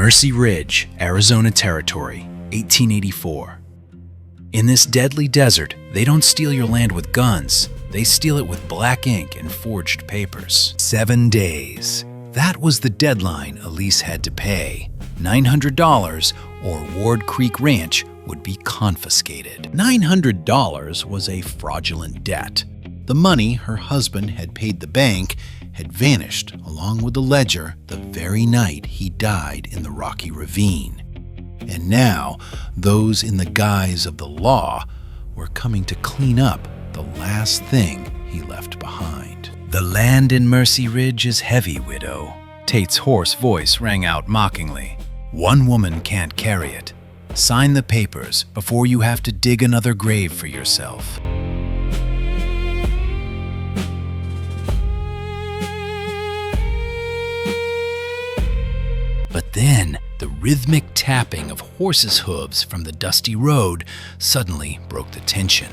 Mercy Ridge, Arizona Territory, 1884. In this deadly desert, they don't steal your land with guns. They steal it with black ink and forged papers. 7 days. That was the deadline Elise had to pay. $900 or Ward Creek Ranch would be confiscated. $900 was a fraudulent debt. The money her husband had paid the bank had vanished along with the ledger the very night he died in the Rocky Ravine. And now, those in the guise of the law were coming to clean up the last thing he left behind. "The land in Mercy Ridge is heavy, widow," Tate's hoarse voice rang out mockingly. "One woman can't carry it. Sign the papers before you have to dig another grave for yourself." But then, the rhythmic tapping of horses' hooves from the dusty road suddenly broke the tension.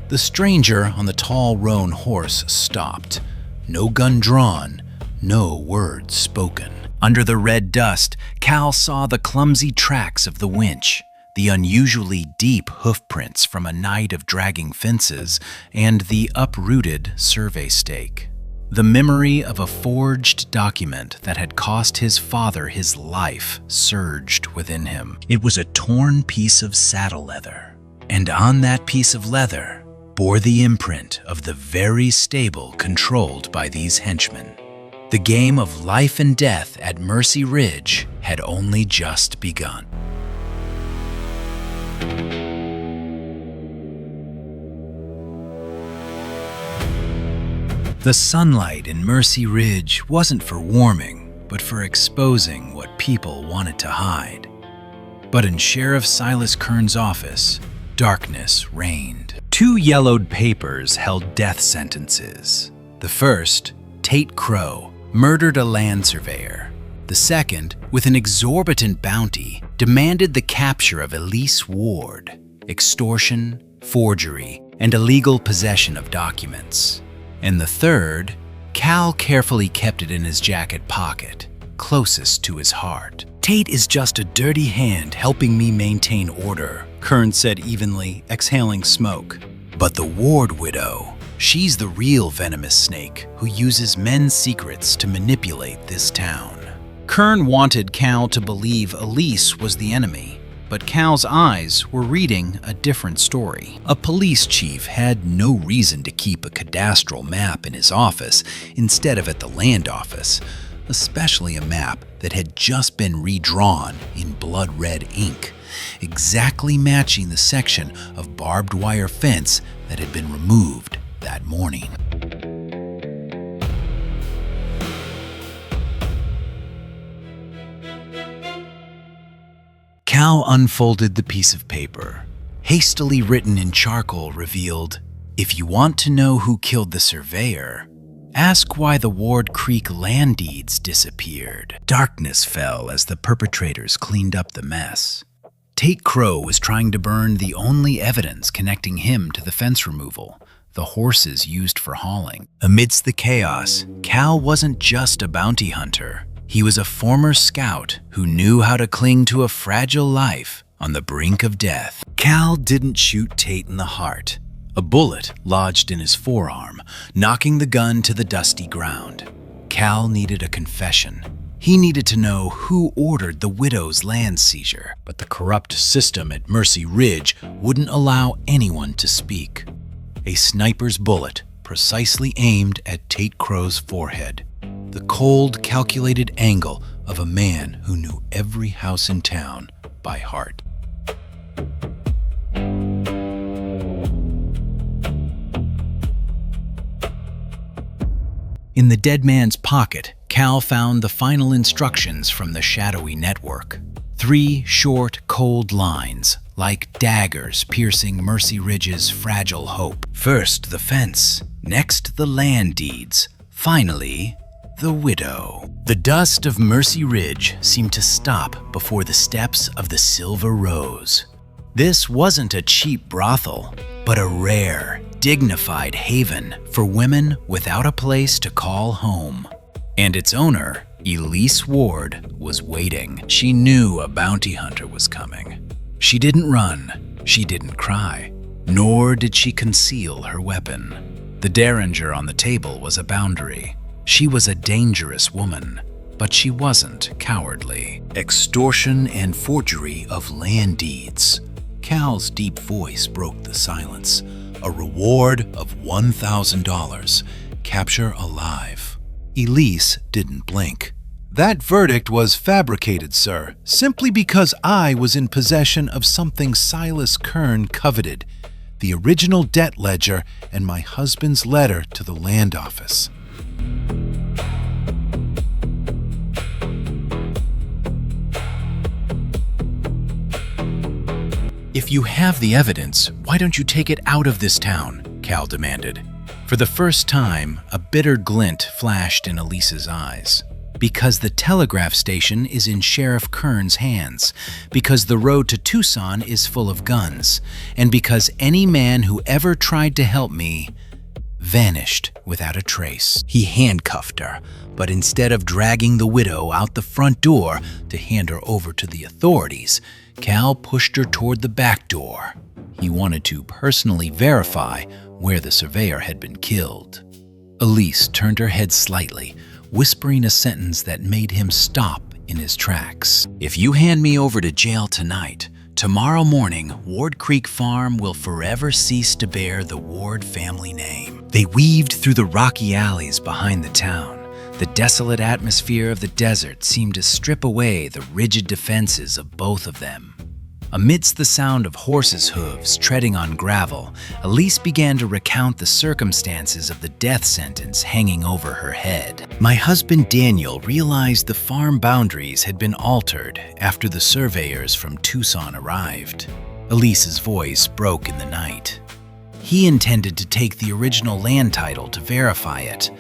The stranger on the tall roan horse stopped. No gun drawn, no words spoken. Under the red dust, Cal saw the clumsy tracks of the winch, the unusually deep hoofprints from a night of dragging fences, and the uprooted survey stake. The memory of a forged document that had cost his father his life surged within him. It was a torn piece of saddle leather, and on that piece of leather bore the imprint of the very stable controlled by these henchmen. The game of life and death at Mercy Ridge had only just begun. The sunlight in Mercy Ridge wasn't for warming, but for exposing what people wanted to hide. But in Sheriff Silas Kern's office, darkness reigned. 2 yellowed papers held death sentences. The first, Tate Crow, murdered a land surveyor. The second, with an exorbitant bounty, demanded the capture of Elise Ward, extortion, forgery, and illegal possession of documents. And the third, Cal carefully kept it in his jacket pocket, closest to his heart. "Tate is just a dirty hand helping me maintain order," Kern said evenly, exhaling smoke. "But the Ward widow, she's the real venomous snake who uses men's secrets to manipulate this town." Kern wanted Cal to believe Elise was the enemy, but Cal's eyes were reading a different story. A police chief had no reason to keep a cadastral map in his office instead of at the land office, especially a map that had just been redrawn in blood-red ink, exactly matching the section of barbed wire fence that had been removed that morning. Cal unfolded the piece of paper. Hastily written in charcoal revealed, "If you want to know who killed the surveyor, ask why the Ward Creek land deeds disappeared." Darkness fell as the perpetrators cleaned up the mess. Tate Crow was trying to burn the only evidence connecting him to the fence removal, the horses used for hauling. Amidst the chaos, Cal wasn't just a bounty hunter. He was a former scout who knew how to cling to a fragile life on the brink of death. Cal didn't shoot Tate in the heart. A bullet lodged in his forearm, knocking the gun to the dusty ground. Cal needed a confession. He needed to know who ordered the widow's land seizure, but the corrupt system at Mercy Ridge wouldn't allow anyone to speak. A sniper's bullet precisely aimed at Tate Crow's forehead. The cold, calculated angle of a man who knew every house in town by heart. In the dead man's pocket, Cal found the final instructions from the shadowy network. 3 short, cold lines, like daggers piercing Mercy Ridge's fragile hope. First, the fence. Next, the land deeds. Finally, the widow. The dust of Mercy Ridge seemed to stop before the steps of the Silver Rose. This wasn't a cheap brothel, but a rare, dignified haven for women without a place to call home. And its owner, Elise Ward was waiting. She knew a bounty hunter was coming. She didn't run, she didn't cry, nor did she conceal her weapon. The derringer on the table was a boundary. She was a dangerous woman, but she wasn't cowardly. Extortion and forgery of land deeds. Cal's deep voice broke the silence. A reward of $1,000. Capture alive. Elise didn't blink. That verdict was fabricated, sir, simply because I was in possession of something Silas Kern coveted, the original debt ledger and my husband's letter to the land office. If you have the evidence, why don't you take it out of this town? Cal demanded. For the first time, a bitter glint flashed in Elise's eyes. Because the telegraph station is in Sheriff Kern's hands, because the road to Tucson is full of guns, and because any man who ever tried to help me vanished without a trace. He handcuffed her, but instead of dragging the widow out the front door to hand her over to the authorities, Cal pushed her toward the back door. He wanted to personally verify where the surveyor had been killed. Elise turned her head slightly, whispering a sentence that made him stop in his tracks. If you hand me over to jail tonight, tomorrow morning, Ward Creek Farm will forever cease to bear the Ward family name. They weaved through the rocky alleys behind the town. The desolate atmosphere of the desert seemed to strip away the rigid defenses of both of them. Amidst the sound of horses' hooves treading on gravel, Elise began to recount the circumstances of the death sentence hanging over her head. My husband Daniel realized the farm boundaries had been altered after the surveyors from Tucson arrived. Elise's voice broke in the night. He intended to take the original land title to verify it,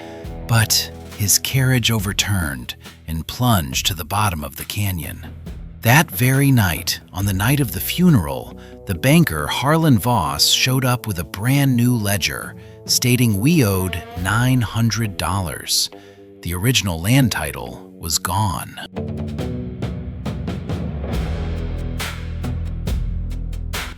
but his carriage overturned and plunged to the bottom of the canyon. That very night, on the night of the funeral, the banker Harlan Voss showed up with a brand new ledger stating we owed $900. The original land title was gone.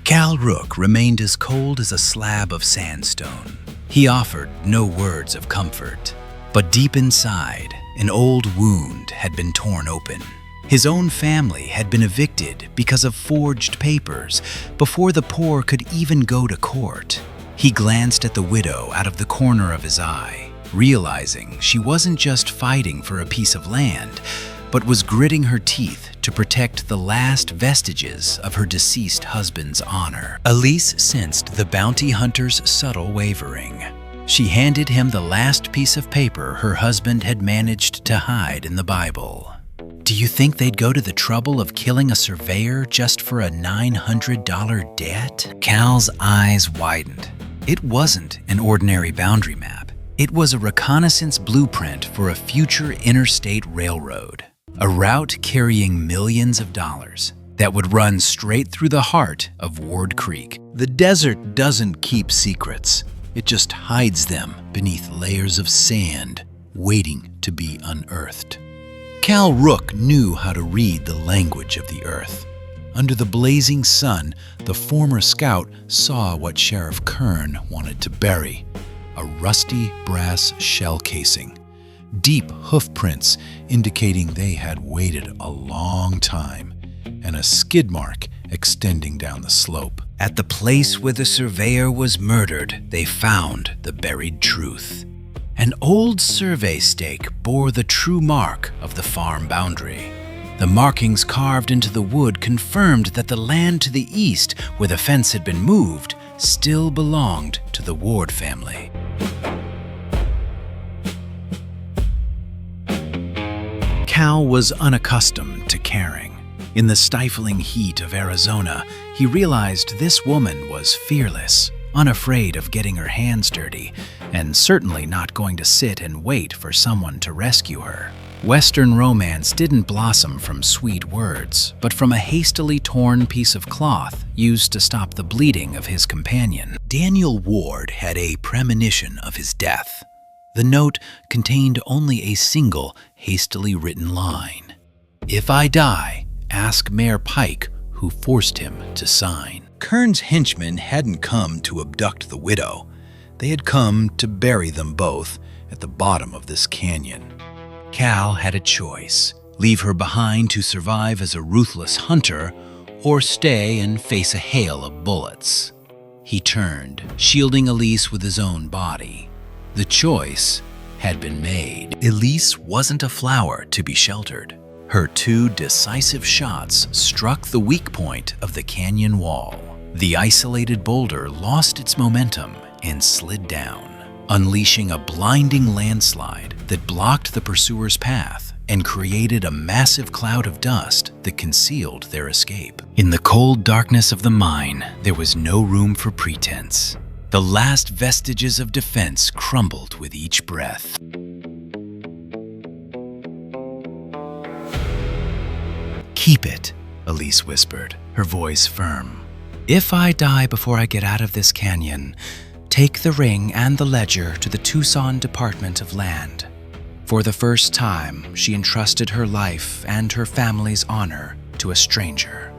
Cal Rook remained as cold as a slab of sandstone. He offered no words of comfort. But deep inside, an old wound had been torn open. His own family had been evicted because of forged papers before the poor could even go to court. He glanced at the widow out of the corner of his eye, realizing she wasn't just fighting for a piece of land, but was gritting her teeth to protect the last vestiges of her deceased husband's honor. Elise sensed the bounty hunter's subtle wavering. She handed him the last piece of paper her husband had managed to hide in the Bible. Do you think they'd go to the trouble of killing a surveyor just for a $900 debt? Cal's eyes widened. It wasn't an ordinary boundary map. It was a reconnaissance blueprint for a future interstate railroad, a route carrying millions of dollars that would run straight through the heart of Ward Creek. The desert doesn't keep secrets. It just hides them beneath layers of sand, waiting to be unearthed. Cal Rook knew how to read the language of the earth. Under the blazing sun, the former scout saw what Sheriff Kern wanted to bury: a rusty brass shell casing, deep hoof prints indicating they had waited a long time, and a skid mark extending down the slope. At the place where the surveyor was murdered, they found the buried truth. An old survey stake bore the true mark of the farm boundary. The markings carved into the wood confirmed that the land to the east, where the fence had been moved, still belonged to the Ward family. Cal was unaccustomed to caring. In the stifling heat of Arizona, he realized this woman was fearless, unafraid of getting her hands dirty, and certainly not going to sit and wait for someone to rescue her. Western romance didn't blossom from sweet words, but from a hastily torn piece of cloth used to stop the bleeding of his companion. Daniel Ward had a premonition of his death. The note contained only a single, hastily written line. "If I die, ask Mayor Pike who forced him to sign." Kern's henchmen hadn't come to abduct the widow. They had come to bury them both at the bottom of this canyon. Cal had a choice: leave her behind to survive as a ruthless hunter, or stay and face a hail of bullets. He turned, shielding Elise with his own body. The choice had been made. Elise wasn't a flower to be sheltered. Her 2 decisive shots struck the weak point of the canyon wall. The isolated boulder lost its momentum and slid down, unleashing a blinding landslide that blocked the pursuer's path and created a massive cloud of dust that concealed their escape. In the cold darkness of the mine, there was no room for pretense. The last vestiges of defense crumbled with each breath. "Keep it," Elise whispered, her voice firm. "If I die before I get out of this canyon, take the ring and the ledger to the Tucson Department of Land." For the first time, she entrusted her life and her family's honor to a stranger.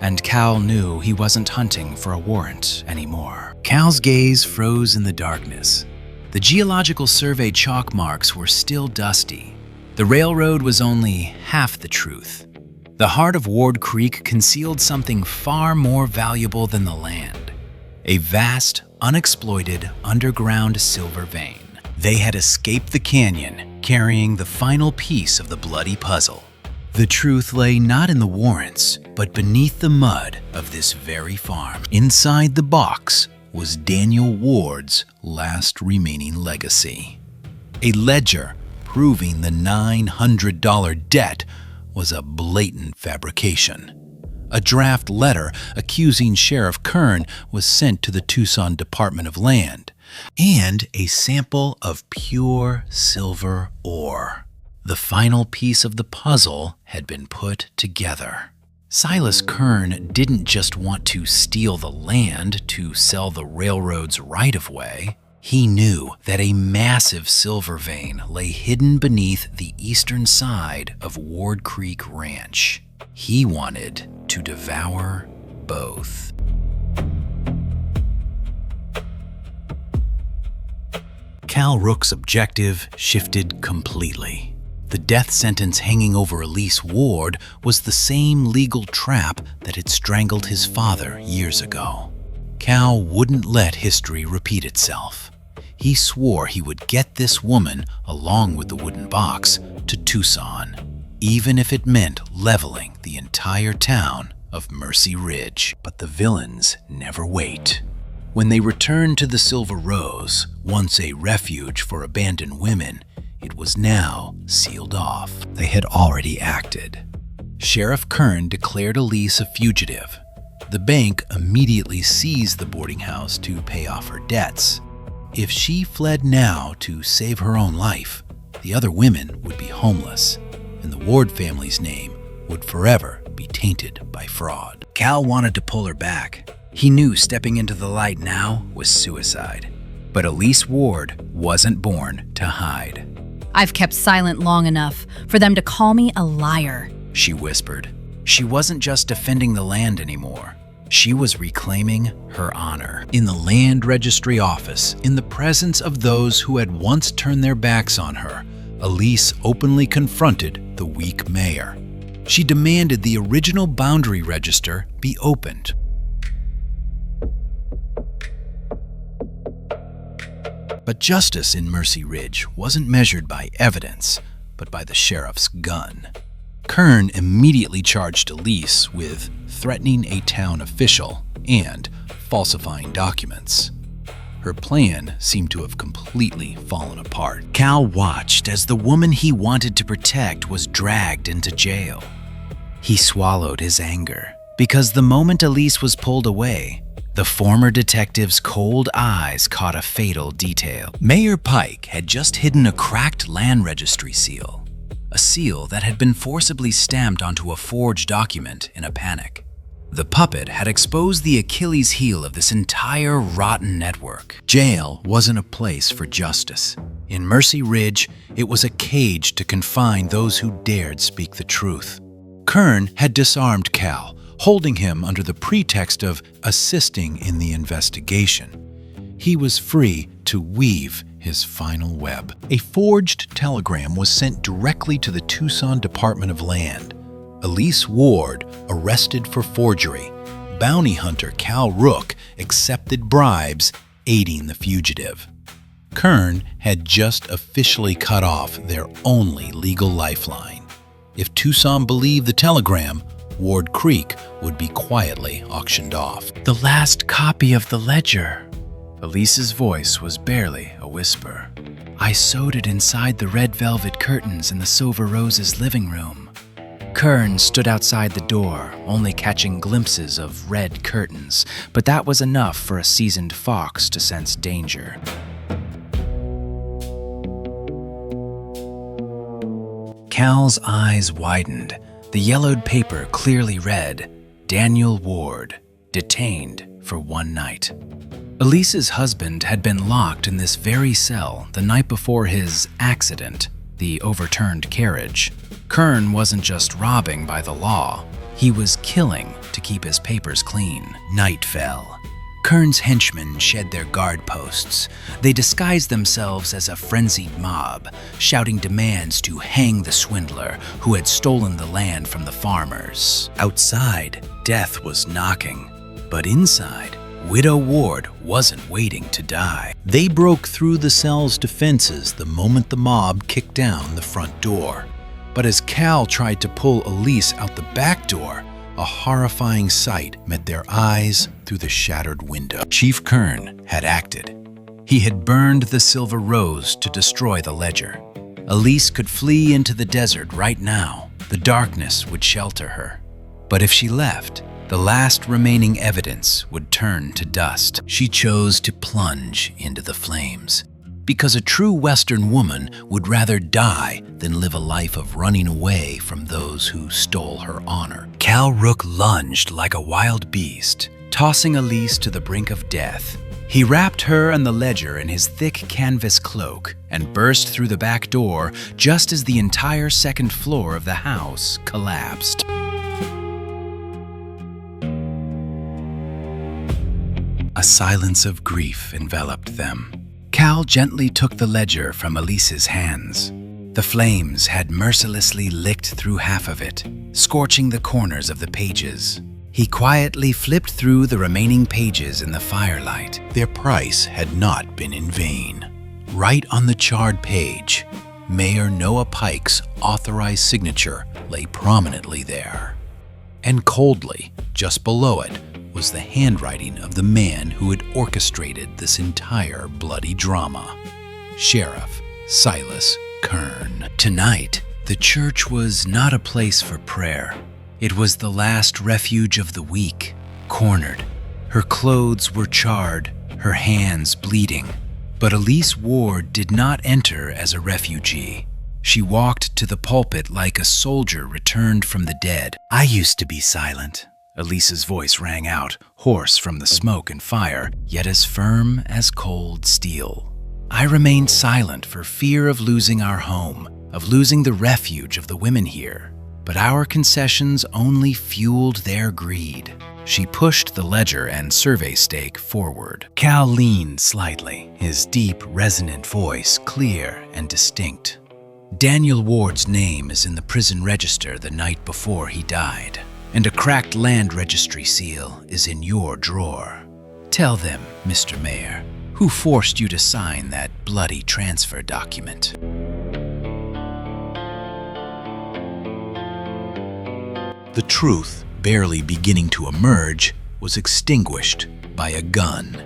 And Cal knew he wasn't hunting for a warrant anymore. Cal's gaze froze in the darkness. The Geological Survey chalk marks were still dusty. The railroad was only half the truth. The heart of Ward Creek concealed something far more valuable than the land: a vast, unexploited underground silver vein. They had escaped the canyon, carrying the final piece of the bloody puzzle. The truth lay not in the warrants, but beneath the mud of this very farm. Inside the box was Daniel Ward's last remaining legacy. A ledger proving the $900 debt was a blatant fabrication. A draft letter accusing Sheriff Kern was sent to the Tucson Department of Land, and a sample of pure silver ore. The final piece of the puzzle had been put together. Silas Kern didn't just want to steal the land to sell the railroad's right-of-way. He knew that a massive silver vein lay hidden beneath the eastern side of Ward Creek Ranch. He wanted to devour both. Cal Rook's objective shifted completely. The death sentence hanging over Elise Ward was the same legal trap that had strangled his father years ago. Cal wouldn't let history repeat itself. He swore he would get this woman, along with the wooden box, to Tucson, even if it meant leveling the entire town of Mercy Ridge. But the villains never wait. When they returned to the Silver Rose, once a refuge for abandoned women, it was now sealed off. They had already acted. Sheriff Kern declared Elise a fugitive. The bank immediately seized the boarding house to pay off her debts. If she fled now to save her own life, the other women would be homeless, and the Ward family's name would forever be tainted by fraud. Cal wanted to pull her back. He knew stepping into the light now was suicide. But Elise Ward wasn't born to hide. "I've kept silent long enough for them to call me a liar," she whispered. She wasn't just defending the land anymore. She was reclaiming her honor. In the land registry office, in the presence of those who had once turned their backs on her, Elise openly confronted the weak mayor. She demanded the original boundary register be opened. But justice in Mercy Ridge wasn't measured by evidence, but by the sheriff's gun. Kern immediately charged Elise with threatening a town official and falsifying documents. Her plan seemed to have completely fallen apart. Cal watched as the woman he wanted to protect was dragged into jail. He swallowed his anger, because the moment Elise was pulled away, the former detective's cold eyes caught a fatal detail. Mayor Pike had just hidden a cracked land registry seal, a seal that had been forcibly stamped onto a forged document in a panic. The puppet had exposed the Achilles heel of this entire rotten network. Jail wasn't a place for justice. In Mercy Ridge, it was a cage to confine those who dared speak the truth. Kern had disarmed Cal, holding him under the pretext of assisting in the investigation. He was free to weave his final web. A forged telegram was sent directly to the Tucson Department of Land. Elise Ward arrested for forgery. Bounty hunter Cal Rook accepted bribes, aiding the fugitive. Kern had just officially cut off their only legal lifeline. If Tucson believed the telegram, Ward Creek would be quietly auctioned off. The last copy of the ledger. Elise's voice was barely a whisper. I sewed it inside the red velvet curtains in the Silver Rose's living room. Kern stood outside the door, only catching glimpses of red curtains, but that was enough for a seasoned fox to sense danger. Cal's eyes widened. The yellowed paper clearly read, Daniel Ward, detained for 1 night. Elise's husband had been locked in this very cell the night before his accident, the overturned carriage. Kern wasn't just robbing by the law, he was killing to keep his papers clean. Night fell. Kern's henchmen shed their guard posts. They disguised themselves as a frenzied mob, shouting demands to hang the swindler who had stolen the land from the farmers. Outside, death was knocking, but inside, Widow Ward wasn't waiting to die. They broke through the cell's defenses the moment the mob kicked down the front door. But as Cal tried to pull Elise out the back door, a horrifying sight met their eyes through the shattered window. Chief Kern had acted. He had burned the Silver Rose to destroy the ledger. Elise could flee into the desert right now. The darkness would shelter her. But if she left, the last remaining evidence would turn to dust. She chose to plunge into the flames. Because a true Western woman would rather die than live a life of running away from those who stole her honor. Cal Rook lunged like a wild beast, tossing Elise to the brink of death. He wrapped her and the ledger in his thick canvas cloak and burst through the back door just as the entire second floor of the house collapsed. A silence of grief enveloped them. Cal gently took the ledger from Elise's hands. The flames had mercilessly licked through half of it, scorching the corners of the pages. He quietly flipped through the remaining pages in the firelight. Their price had not been in vain. Right on the charred page, Mayor Noah Pike's authorized signature lay prominently there. And coldly, just below it, was the handwriting of the man who had orchestrated this entire bloody drama. Sheriff Silas Kern. Tonight, the church was not a place for prayer. It was the last refuge of the weak, cornered. Her clothes were charred, her hands bleeding. But Elise Ward did not enter as a refugee. She walked to the pulpit like a soldier returned from the dead. I used to be silent. Elise's voice rang out, hoarse from the smoke and fire, yet as firm as cold steel. I remained silent for fear of losing our home, of losing the refuge of the women here. But our concessions only fueled their greed. She pushed the ledger and survey stake forward. Cal leaned slightly, his deep, resonant voice clear and distinct. Daniel Ward's name is in the prison register the night before he died. And a cracked land registry seal is in your drawer. Tell them, Mr. Mayor, who forced you to sign that bloody transfer document. The truth, barely beginning to emerge, was extinguished by a gun.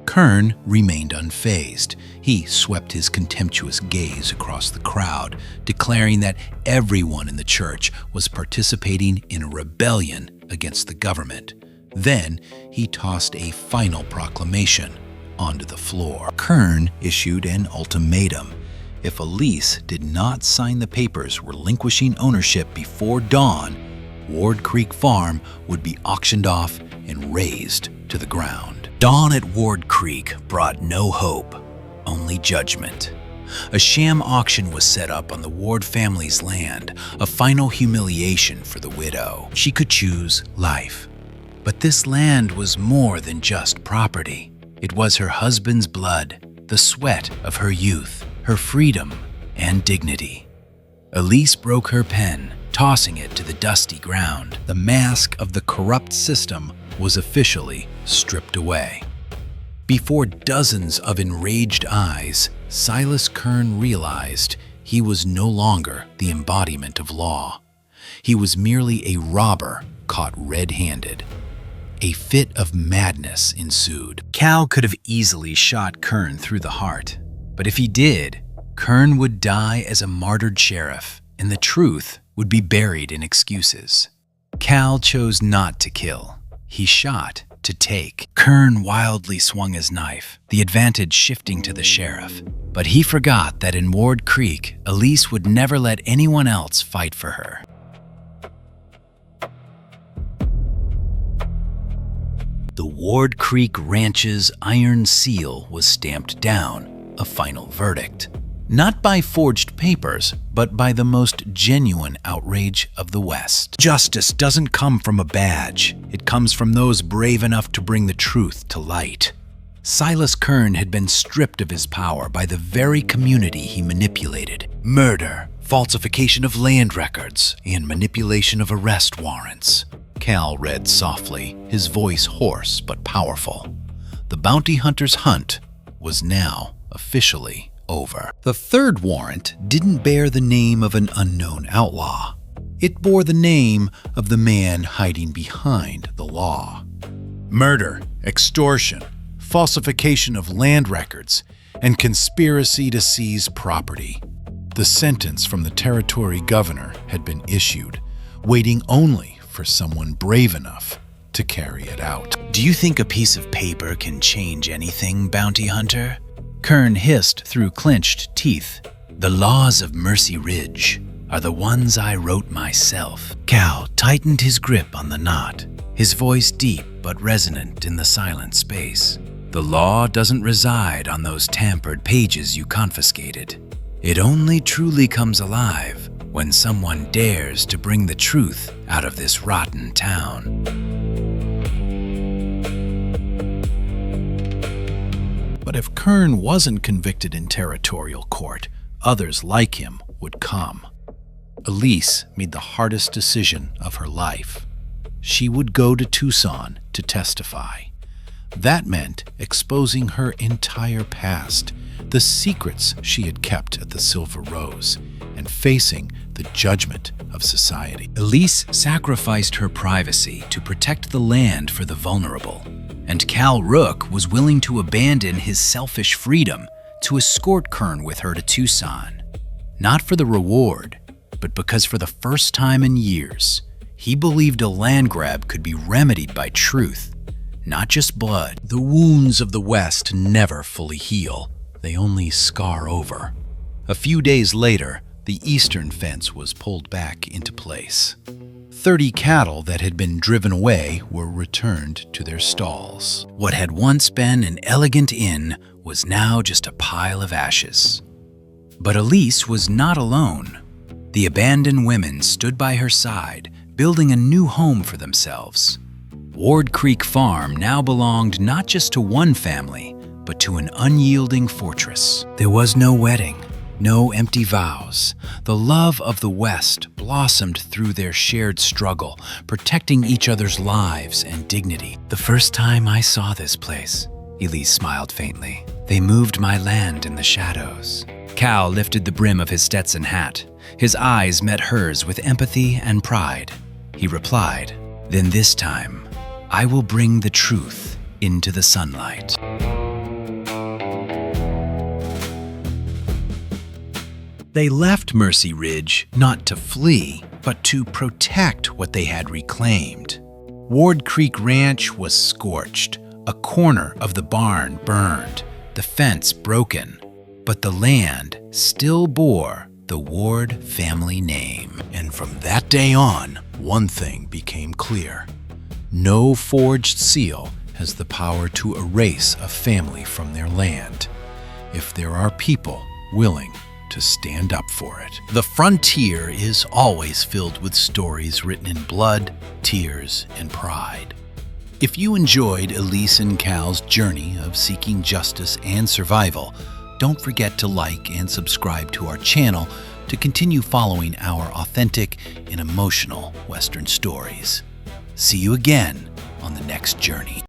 Kern remained unfazed. He swept his contemptuous gaze across the crowd, declaring that everyone in the church was participating in a rebellion against the government. Then he tossed a final proclamation onto the floor. Kern issued an ultimatum. If Elise did not sign the papers relinquishing ownership before dawn, Ward Creek Farm would be auctioned off and razed to the ground. Dawn at Ward Creek brought no hope, only judgment. A sham auction was set up on the Ward family's land, a final humiliation for the widow. She could choose life. But this land was more than just property. It was her husband's blood, the sweat of her youth, her freedom and dignity. Elise broke her pen, tossing it to the dusty ground. The mask of the corrupt system was officially stripped away. Before dozens of enraged eyes, Silas Kern realized he was no longer the embodiment of law. He was merely a robber caught red-handed. A fit of madness ensued. Cal could have easily shot Kern through the heart, but if he did, Kern would die as a martyred sheriff, and the truth would be buried in excuses. Cal chose not to kill. He shot to take. Kern wildly swung his knife, the advantage shifting to the sheriff. But he forgot that in Ward Creek, Elise would never let anyone else fight for her. The Ward Creek Ranch's iron seal was stamped down, a final verdict. Not by forged papers, but by the most genuine outrage of the West. Justice doesn't come from a badge. It comes from those brave enough to bring the truth to light. Silas Kern had been stripped of his power by the very community he manipulated. Murder, falsification of land records, and manipulation of arrest warrants. Cal read softly, his voice hoarse but powerful. The bounty hunter's hunt was now officially over. The third warrant didn't bear the name of an unknown outlaw. It bore the name of the man hiding behind the law. Murder, extortion, falsification of land records, and conspiracy to seize property. The sentence from the territory governor had been issued, waiting only for someone brave enough to carry it out. Do you think a piece of paper can change anything, bounty hunter? Kern hissed through clenched teeth. The laws of Mercy Ridge are the ones I wrote myself. Cal tightened his grip on the knot, his voice deep but resonant in the silent space. The law doesn't reside on those tampered pages you confiscated. It only truly comes alive when someone dares to bring the truth out of this rotten town. But if Kern wasn't convicted in territorial court, others like him would come. Elise made the hardest decision of her life. She would go to Tucson to testify. That meant exposing her entire past, the secrets she had kept at the Silver Rose, and facing the judgment of society. Elise sacrificed her privacy to protect the land for the vulnerable, and Cal Rook was willing to abandon his selfish freedom to escort Kern with her to Tucson. Not for the reward, but because for the first time in years, he believed a land grab could be remedied by truth, not just blood. The wounds of the West never fully heal. They only scar over. A few days later, the eastern fence was pulled back into place. 30 cattle that had been driven away were returned to their stalls. What had once been an elegant inn was now just a pile of ashes. But Elise was not alone. The abandoned women stood by her side, building a new home for themselves. Ward Creek Farm now belonged not just to one family, but to an unyielding fortress. There was no wedding, no empty vows. The love of the West blossomed through their shared struggle, protecting each other's lives and dignity. The first time I saw this place, Elise smiled faintly, they moved my land in the shadows. Cal lifted the brim of his Stetson hat. His eyes met hers with empathy and pride. He replied, "Then this time, I will bring the truth into the sunlight." They left Mercy Ridge not to flee, but to protect what they had reclaimed. Ward Creek Ranch was scorched, a corner of the barn burned, the fence broken, but the land still bore the Ward family name. And from that day on, one thing became clear. No forged seal has the power to erase a family from their land, if there are people willing to stand up for it. The frontier is always filled with stories written in blood, tears, and pride. If you enjoyed Elise and Cal's journey of seeking justice and survival, don't forget to like and subscribe to our channel to continue following our authentic and emotional Western stories. See you again on the next journey.